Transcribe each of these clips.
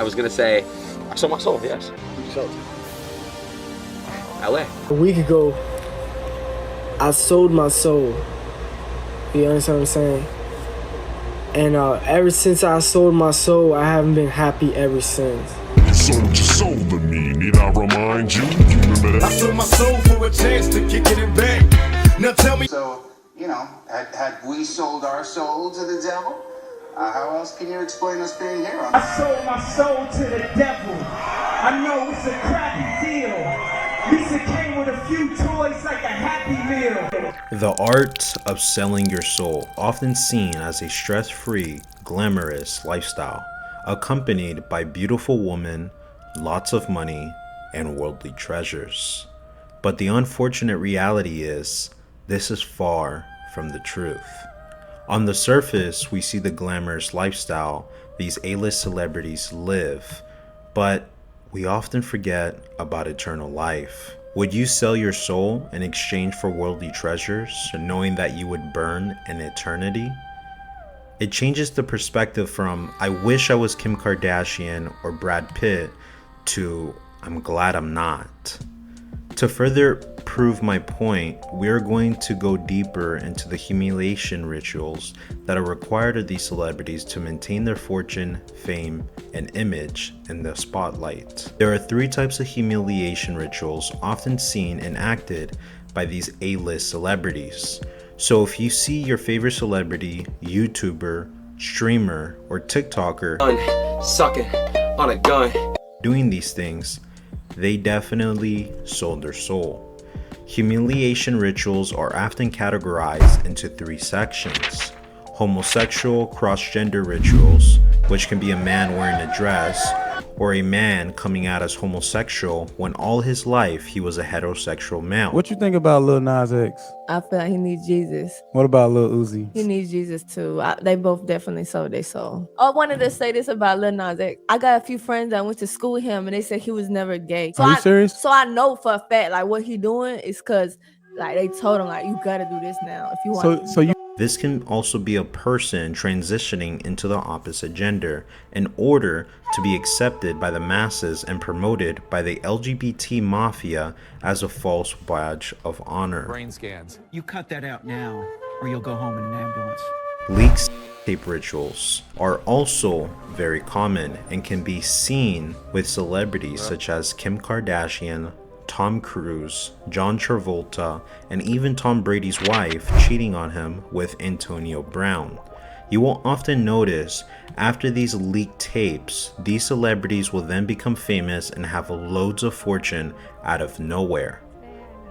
I was gonna say, I sold my soul, yes. So, LA. a week ago, I sold my soul. You understand what I'm saying? And ever since I sold my soul, I haven't been happy ever since. You sold your soul to me, need I remind you? You remember that? I sold my soul for a chance to kick it in back. Now tell me. So, you know, had we sold our soul to the devil? How else can you explain us being here? I sold my soul to the devil. I know it's a crappy deal. Lisa came with a few toys like a Happy Meal. The art of selling your soul, often seen as a stress-free, glamorous lifestyle, accompanied by beautiful women, lots of money, and worldly treasures. But the unfortunate reality is, this is far from the truth. On the surface, we see the glamorous lifestyle these A-list celebrities live, but we often forget about eternal life. Would you sell your soul in exchange for worldly treasures, knowing that you would burn in eternity? It changes the perspective from, I wish I was Kim Kardashian or Brad Pitt, to, I'm glad I'm not. To further prove my point, we are going to go deeper into the humiliation rituals that are required of these celebrities to maintain their fortune, fame, and image in the spotlight. There are 3 types of humiliation rituals often seen enacted by these A-list celebrities. So if you see your favorite celebrity, YouTuber, streamer, or TikToker Sucking on a gun. doing these things, they definitely sold their soul. Humiliation rituals are often categorized into 3 sections. Homosexual cross-gender rituals, which can be a man wearing a dress, or a man coming out as homosexual when all his life he was a heterosexual male. What you think about Lil Nas X? I feel like he needs Jesus. What about Lil Uzi? He needs Jesus too. They both definitely sold their soul. I wanted to say this about Lil Nas X. I got a few friends that went to school with him and they said he was never gay. So Are you serious? So I know for a fact like what he doing is because like they told him like you gotta do this now if you want. This can also be a person transitioning into the opposite gender in order to be accepted by the masses and promoted by the LGBT mafia as a false badge of honor. Brain scans. You cut that out now, or you'll go home in an ambulance. Leaks tape rituals are also very common and can be seen with celebrities such as Kim Kardashian, Tom Cruise, John Travolta, and even Tom Brady's wife cheating on him with Antonio Brown. You will often notice after these leaked tapes, these celebrities will then become famous and have loads of fortune out of nowhere.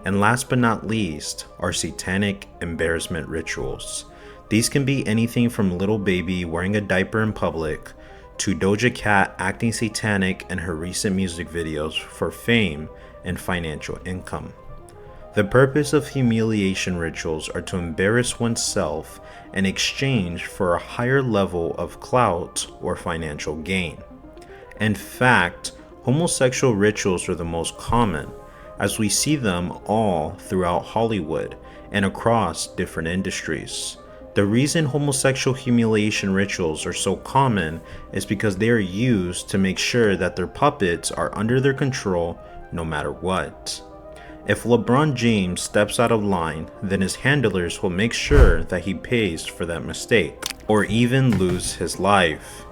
And last but not least are satanic embarrassment rituals. These can be anything from Lil Baby wearing a diaper in public to Doja Cat acting satanic in her recent music videos for fame and financial income. The purpose of humiliation rituals are to embarrass oneself in exchange for a higher level of clout or financial gain. In fact, homosexual rituals are the most common, as we see them all throughout Hollywood and across different industries. The reason homosexual humiliation rituals are so common is because they are used to make sure that their puppets are under their control no matter what. If LeBron James steps out of line, then his handlers will make sure that he pays for that mistake, or even lose his life.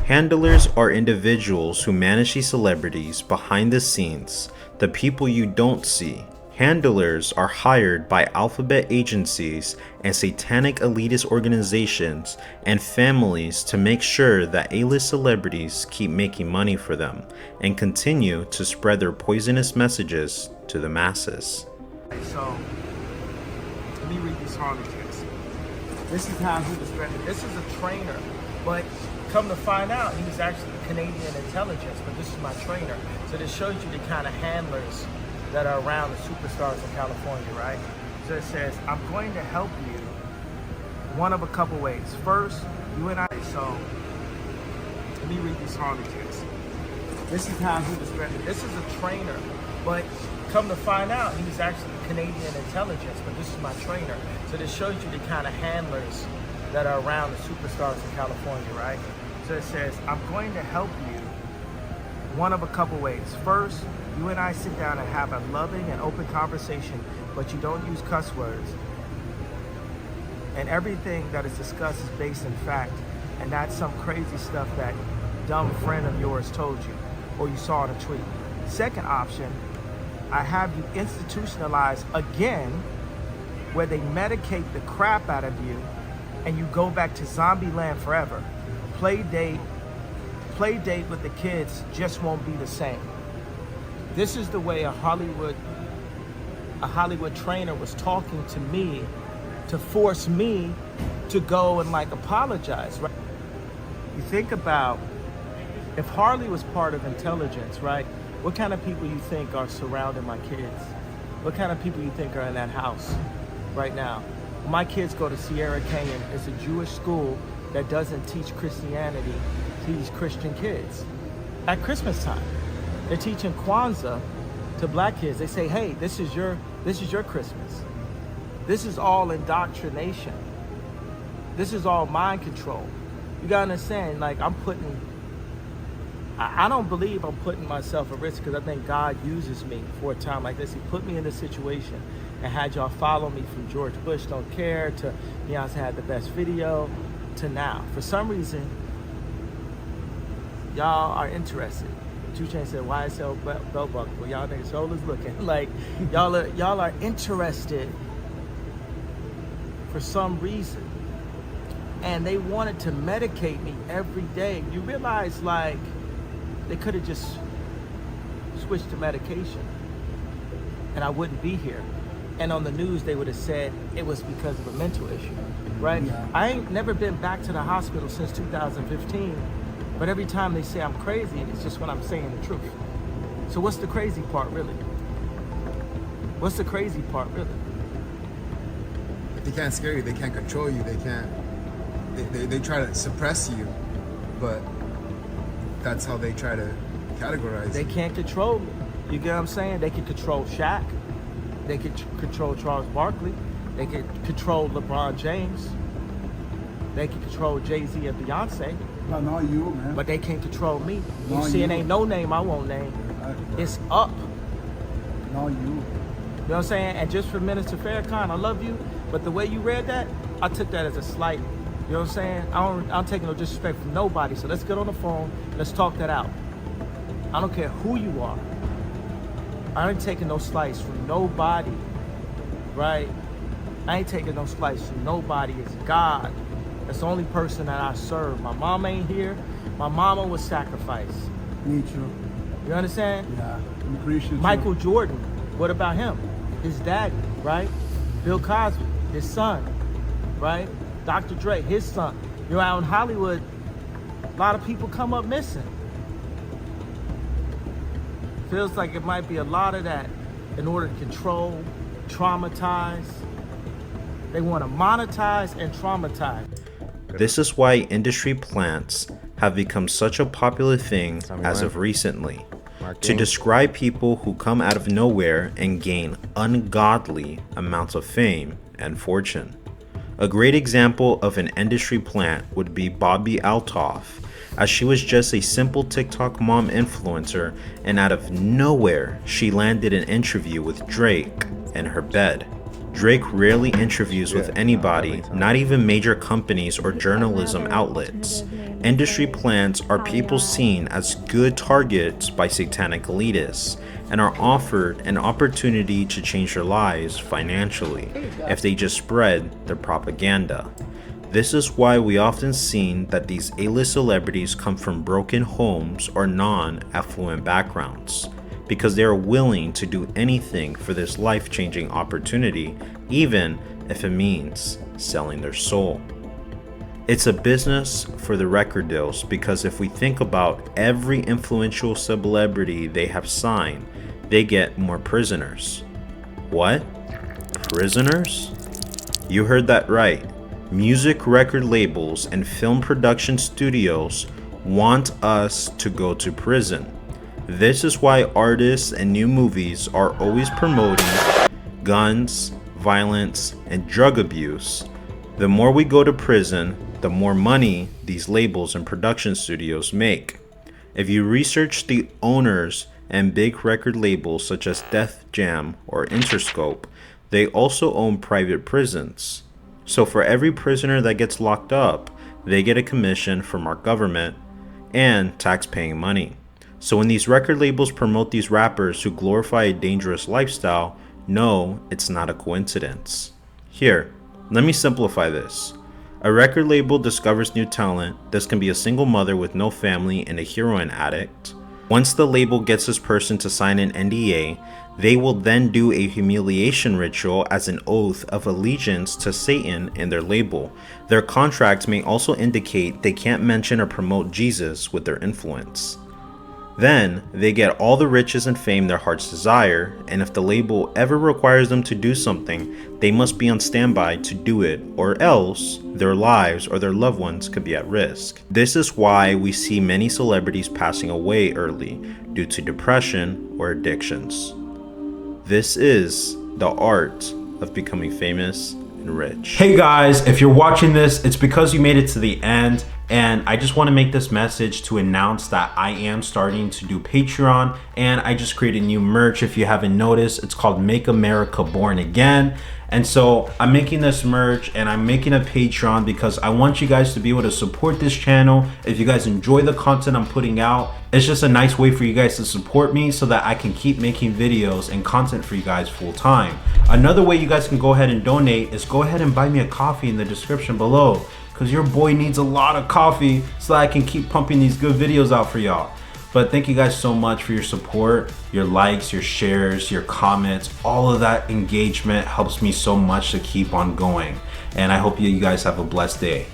Handlers are individuals who manage these celebrities behind the scenes, the people you don't see. Handlers are hired by alphabet agencies and satanic elitist organizations and families to make sure that A-list celebrities keep making money for them and continue to spread their poisonous messages to the masses. So, let me read this song to you. This is how he was written. This is a trainer, but come to find out, he was actually Canadian intelligence, but this is my trainer. So this shows you the kind of handlers that are around the superstars in California, right? So it says, I'm going to help you one of a couple ways. First, you and I, so let me read this song to you. This is how he was written. This is a trainer, but come to find out, he was actually Canadian intelligence, but this is my trainer. So this shows you the kind of handlers that are around the superstars in California, right? So it says, I'm going to help you one of a couple ways. First, you and I sit down and have a loving and open conversation, but you don't use cuss words. And everything that is discussed is based in fact, and not some crazy stuff that dumb friend of yours told you or you saw in a tweet. Second option, I have you institutionalized again, where they medicate the crap out of you and you go back to zombie land forever. Play date with the kids just won't be the same. This is the way a Hollywood trainer was talking to me to force me to go and like apologize, right? You think about if Harley was part of intelligence, right? What kind of people you think are surrounding my kids? What kind of people you think are in that house right now? My kids go to Sierra Canyon. It's a Jewish school that doesn't teach Christianity, teach Christian kids. At Christmas time, they're teaching Kwanzaa to black kids. They say, hey, this is your Christmas. This is all indoctrination. This is all mind control. You gotta understand, like I don't believe I'm putting myself at risk, because I think God uses me for a time like this. He put me in this situation and had y'all follow me from George Bush Don't Care to Beyonce Had the Best Video to now. For some reason, y'all are interested. 2 Chainz said, YSL belt buckle. Well, y'all niggas shoulders looking. Like, y'all are interested for some reason. And they wanted to medicate me every day. You realize, like, they could have just switched to medication and I wouldn't be here. And on the news, they would have said it was because of a mental issue, right? Yeah. I ain't never been back to the hospital since 2015, but every time they say I'm crazy, it's just when I'm saying the truth. So what's the crazy part, really? What's the crazy part, really? They can't scare you, they can't control you, they try to suppress you, but that's how they try to categorize. They can't control me. You get what I'm saying? They can control Shaq. They can control Charles Barkley. They can control LeBron James. They can control Jay-Z and Beyonce. No, not you, man. But they can't control me. You see, it ain't no name I won't name. It's up. Not you. You know what I'm saying? And just for Minister Farrakhan, I love you, but the way you read that, I took that as a slight. You know what I'm saying? I'm taking no disrespect from nobody. So let's get on the phone. Let's talk that out. I don't care who you are. I ain't taking no slice from nobody, right? I ain't taking no slice from nobody. It's God. That's the only person that I serve. My mom ain't here. My mama was sacrificed. Me too. You understand? Yeah, I'm Christian. Michael Jordan, what about him? His daddy, right? Bill Cosby, his son, right? Dr. Dre, his son. You're out in Hollywood, a lot of people come up missing. Feels like it might be a lot of that in order to control, traumatize. They want to monetize and traumatize. This is why industry plants have become such a popular thing as of recently. To describe people who come out of nowhere and gain ungodly amounts of fame and fortune. A great example of an industry plant would be Bobby Altoff, as she was just a simple TikTok mom influencer, and out of nowhere she landed an interview with Drake in her bed. Drake rarely interviews with anybody, not even major companies or journalism outlets. Industry plants are people seen as good targets by satanic elitists and are offered an opportunity to change their lives financially if they just spread their propaganda. This is why we often seen that these A-list celebrities come from broken homes or non-affluent backgrounds, because they are willing to do anything for this life-changing opportunity, even if it means selling their soul. It's a business for the record deals, because if we think about every influential celebrity they have signed, they get more prisoners. What? Prisoners? You heard that right. Music record labels and film production studios want us to go to prison. This is why artists and new movies are always promoting guns, violence, and drug abuse. The more we go to prison, the more money these labels and production studios make. If you research the owners and big record labels such as Def Jam or Interscope, they also own private prisons. So for every prisoner that gets locked up, they get a commission from our government and tax-paying money. So when these record labels promote these rappers who glorify a dangerous lifestyle, no, it's not a coincidence. Here, let me simplify this. A record label discovers new talent. This can be a single mother with no family and a heroin addict. Once the label gets this person to sign an NDA, they will then do a humiliation ritual as an oath of allegiance to Satan and their label. Their contract may also indicate they can't mention or promote Jesus with their influence. Then, they get all the riches and fame their hearts desire, and if the label ever requires them to do something, they must be on standby to do it, or else their lives or their loved ones could be at risk. This is why we see many celebrities passing away early due to depression or addictions. This is the art of becoming famous and rich. Hey guys, if you're watching this, it's because you made it to the end. And I just want to make this message to announce that I am starting to do Patreon, and I just created new merch. If you haven't noticed, it's called Make America Born Again. And so I'm making this merch and I'm making a Patreon because I want you guys to be able to support this channel. If you guys enjoy the content I'm putting out, it's just a nice way for you guys to support me so that I can keep making videos and content for you guys full time. Another way you guys can go ahead and donate is go ahead and buy me a coffee in the description below, because your boy needs a lot of coffee so that I can keep pumping these good videos out for y'all. But thank you guys so much for your support, your likes, your shares, your comments. All of that engagement helps me so much to keep on going. And I hope you guys have a blessed day.